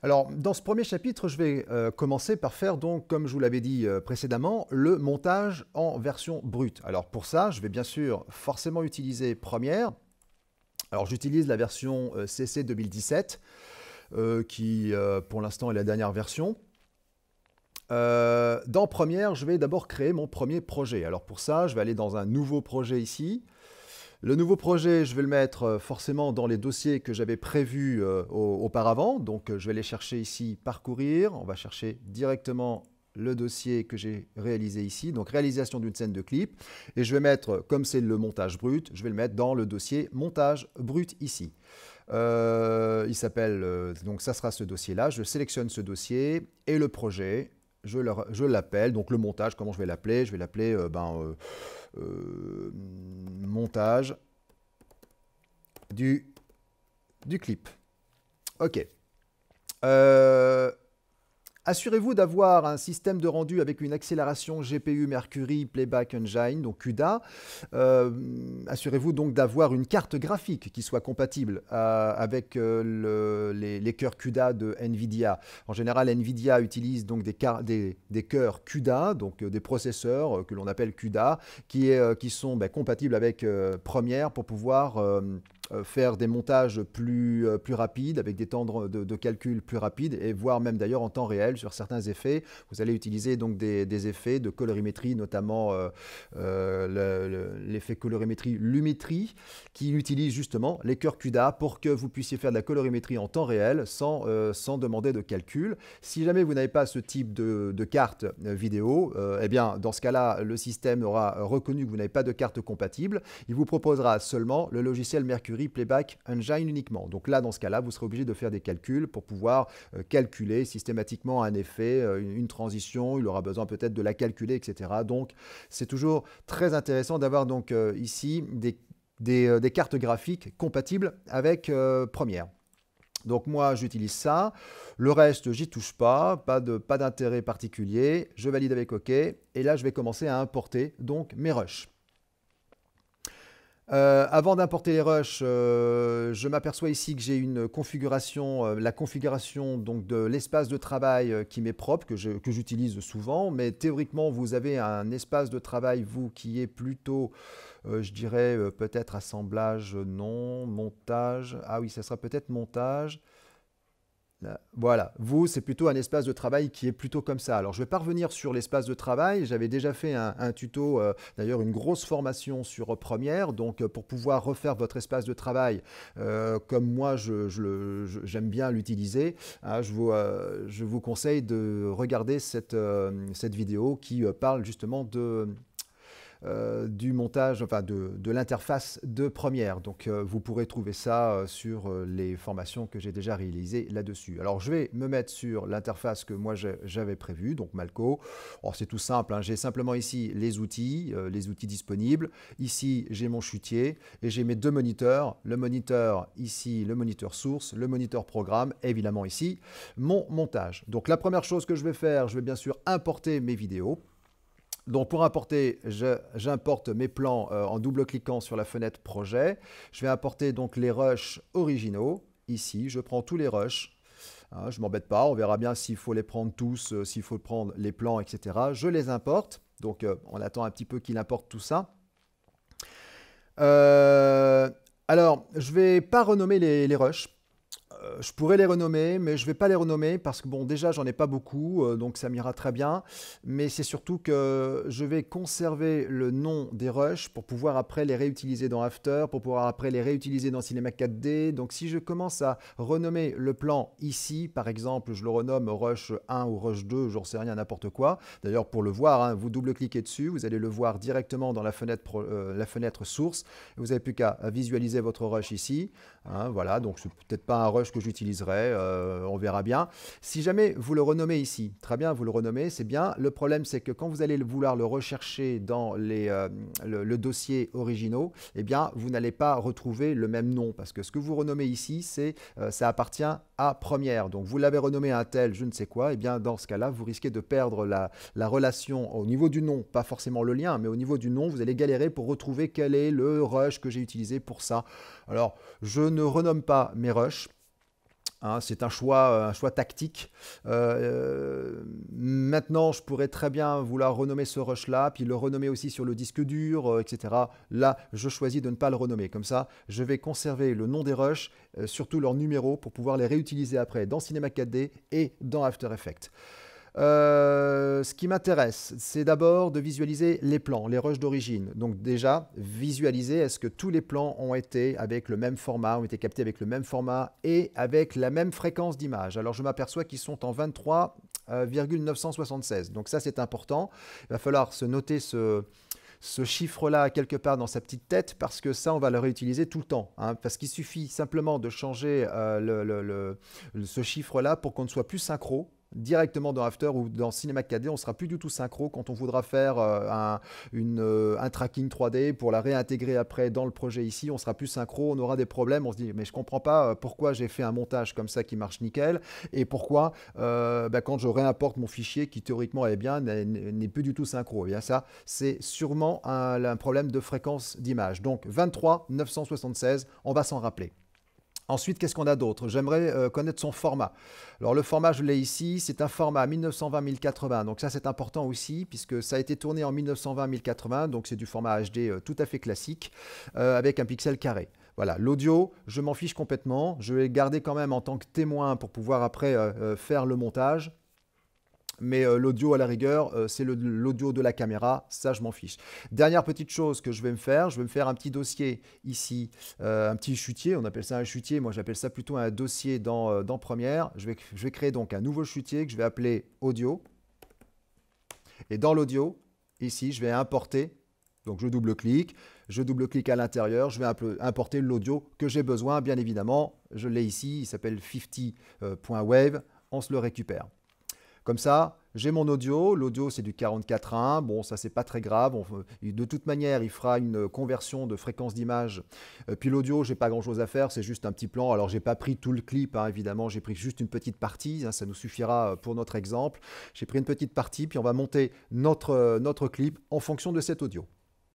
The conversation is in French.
Alors, dans ce premier chapitre, je vais commencer par faire donc, comme je vous l'avais dit précédemment, le montage en version brute. Alors pour ça, je vais bien sûr forcément utiliser Premiere. Alors j'utilise la version CC 2017, qui pour l'instant est la dernière version. Dans Premiere, je vais d'abord créer mon premier projet. Alors pour ça, je vais aller dans un nouveau projet ici. Le nouveau projet, je vais le mettre forcément dans les dossiers que j'avais prévus auparavant. Donc, je vais aller chercher ici Parcourir. On va chercher directement le dossier que j'ai réalisé ici. Donc, réalisation d'une scène de clip. Et je vais mettre, comme c'est le montage brut, je vais le mettre dans le dossier montage brut ici. Il s'appelle, donc ça sera ce dossier-là. Je sélectionne ce dossier et le projet. Je l'appelle, donc le montage, comment je vais l'appeler? Je vais l'appeler montage du clip. Ok. Assurez-vous d'avoir un système de rendu avec une accélération GPU Mercury Playback Engine, donc CUDA. Assurez-vous donc d'avoir une carte graphique qui soit compatible avec les cœurs CUDA de NVIDIA. En général, NVIDIA utilise donc des cœurs CUDA, donc des processeurs que l'on appelle CUDA, qui sont compatibles avec Premiere pour pouvoir faire des montages plus rapides, avec des temps de calcul plus rapides, et voire même d'ailleurs en temps réel sur certains effets. Vous allez utiliser donc des effets de colorimétrie, notamment l'effet colorimétrie Lumetri, qui utilise justement les cœurs CUDA pour que vous puissiez faire de la colorimétrie en temps réel sans demander de calcul. Si jamais vous n'avez pas ce type de carte vidéo, eh bien dans ce cas-là, le système aura reconnu que vous n'avez pas de carte compatible. Il vous proposera seulement le logiciel Mercury Playback Engine uniquement. Donc là, dans ce cas-là, vous serez obligé de faire des calculs pour pouvoir calculer systématiquement un effet, une transition. Il aura besoin peut-être de la calculer, etc. Donc, c'est toujours très intéressant d'avoir donc ici des cartes graphiques compatibles avec Premiere. Donc moi, j'utilise ça. Le reste, j'y touche pas d'intérêt particulier. Je valide avec OK. Et là, je vais commencer à importer donc mes rushs. Avant d'importer les rushs, je m'aperçois ici que j'ai une configuration, la configuration donc de l'espace de travail qui m'est propre, que j'utilise souvent, mais théoriquement vous avez un espace de travail, vous, qui est plutôt, je dirais, peut-être assemblage, non, montage, ah oui, ça sera peut-être montage. Là, voilà, vous, c'est plutôt un espace de travail qui est plutôt comme ça. Alors, je ne vais pas revenir sur l'espace de travail. J'avais déjà fait un tuto, d'ailleurs une grosse formation sur Premiere. Donc, pour pouvoir refaire votre espace de travail, comme moi, j'aime bien l'utiliser, hein, je vous conseille de regarder cette vidéo qui parle justement du montage, enfin de l'interface de Premiere. Donc vous pourrez trouver ça sur les formations que j'ai déjà réalisées là-dessus. Alors je vais me mettre sur l'interface que moi j'avais prévue, donc Malco. Alors c'est tout simple, hein. J'ai simplement ici les outils disponibles. Ici j'ai mon chutier et j'ai mes deux moniteurs. Le moniteur ici, le moniteur source, le moniteur programme, et évidemment ici mon montage. Donc la première chose que je vais faire, je vais bien sûr importer mes vidéos. Donc pour importer, j'importe mes plans en double-cliquant sur la fenêtre projet. Je vais importer donc les rushs originaux. Ici, je prends tous les rushs. Hein, je ne m'embête pas, on verra bien s'il faut les prendre tous, s'il faut prendre les plans, etc. Je les importe. Donc on attend un petit peu qu'il importe tout ça. Alors, je ne vais pas renommer les rushs. Je pourrais les renommer, mais je ne vais pas les renommer parce que, bon, déjà, j'en ai pas beaucoup, donc ça m'ira très bien. Mais c'est surtout que je vais conserver le nom des rushs pour pouvoir après les réutiliser dans After, pour pouvoir après les réutiliser dans Cinema 4D. Donc, si je commence à renommer le plan ici, par exemple, je le renomme Rush 1 ou Rush 2, j'en sais rien, n'importe quoi. D'ailleurs, pour le voir, hein, vous double-cliquez dessus, vous allez le voir directement dans la fenêtre source. Vous n'avez plus qu'à visualiser votre rush ici. Hein, voilà, donc c'est peut-être pas un rush que j'utiliserai, on verra bien. Si jamais vous le renommez ici, très bien, vous le renommez, c'est bien. Le problème, c'est que quand vous allez vouloir le rechercher dans le dossier originaux, eh bien, vous n'allez pas retrouver le même nom, parce que ce que vous renommez ici, ça appartient à Premiere. Donc, vous l'avez renommé à un tel, je ne sais quoi, eh bien, dans ce cas-là, vous risquez de perdre la relation au niveau du nom, pas forcément le lien, mais au niveau du nom, vous allez galérer pour retrouver quel est le rush que j'ai utilisé pour ça. Alors, je ne renomme pas mes rushs. Hein, c'est un choix tactique. Maintenant, je pourrais très bien vouloir renommer ce rush-là, puis le renommer aussi sur le disque dur, etc. Là, je choisis de ne pas le renommer. Comme ça, je vais conserver le nom des rushs, surtout leur numéro, pour pouvoir les réutiliser après dans Cinema 4D et dans After Effects. Ce qui m'intéresse, c'est d'abord de visualiser les plans, les rushs d'origine. Donc déjà, visualiser est-ce que tous les plans ont été avec le même format, ont été captés avec le même format et avec la même fréquence d'image. Alors je m'aperçois qu'ils sont en 23,976. Donc ça, c'est important. Il va falloir se noter ce chiffre-là quelque part dans sa petite tête parce que ça, on va le réutiliser tout le temps. Hein, parce qu'il suffit simplement de changer ce chiffre-là pour qu'on ne soit plus synchro directement dans After ou dans Cinema 4D, on sera plus du tout synchro quand on voudra faire un tracking 3D pour la réintégrer après dans le projet ici, on sera plus synchro, on aura des problèmes, on se dit mais je comprends pas pourquoi j'ai fait un montage comme ça qui marche nickel et pourquoi quand je réimporte mon fichier qui théoriquement est bien n'est plus du tout synchro. Et bien ça, c'est sûrement un problème de fréquence d'image. Donc 23 976, on va s'en rappeler. Ensuite, qu'est-ce qu'on a d'autre? J'aimerais connaître son format. Alors le format, je l'ai ici, c'est un format 1920-1080. Donc ça, c'est important aussi, puisque ça a été tourné en 1920-1080. Donc c'est du format HD tout à fait classique, avec un pixel carré. Voilà, l'audio, je m'en fiche complètement. Je vais le garder quand même en tant que témoin pour pouvoir après faire le montage. Mais l'audio à la rigueur, c'est l'audio de la caméra, ça je m'en fiche. Dernière petite chose que je vais me faire un petit dossier ici, un petit chutier, on appelle ça un chutier, moi j'appelle ça plutôt un dossier dans Premiere. Je vais créer donc un nouveau chutier que je vais appeler audio. Et dans l'audio, ici, je vais importer, donc je double-clique à l'intérieur, je vais importer l'audio que j'ai besoin, bien évidemment. Je l'ai ici, il s'appelle 50.wave, on se le récupère. Comme ça, j'ai mon audio. L'audio, c'est du 44.1. Bon, ça, c'est pas très grave. De toute manière, il fera une conversion de fréquence d'image. Puis l'audio, j'ai pas grand-chose à faire. C'est juste un petit plan. Alors, j'ai pas pris tout le clip, hein, évidemment. J'ai pris juste une petite partie. Hein, ça nous suffira pour notre exemple. J'ai pris une petite partie, puis on va monter notre clip en fonction de cet audio.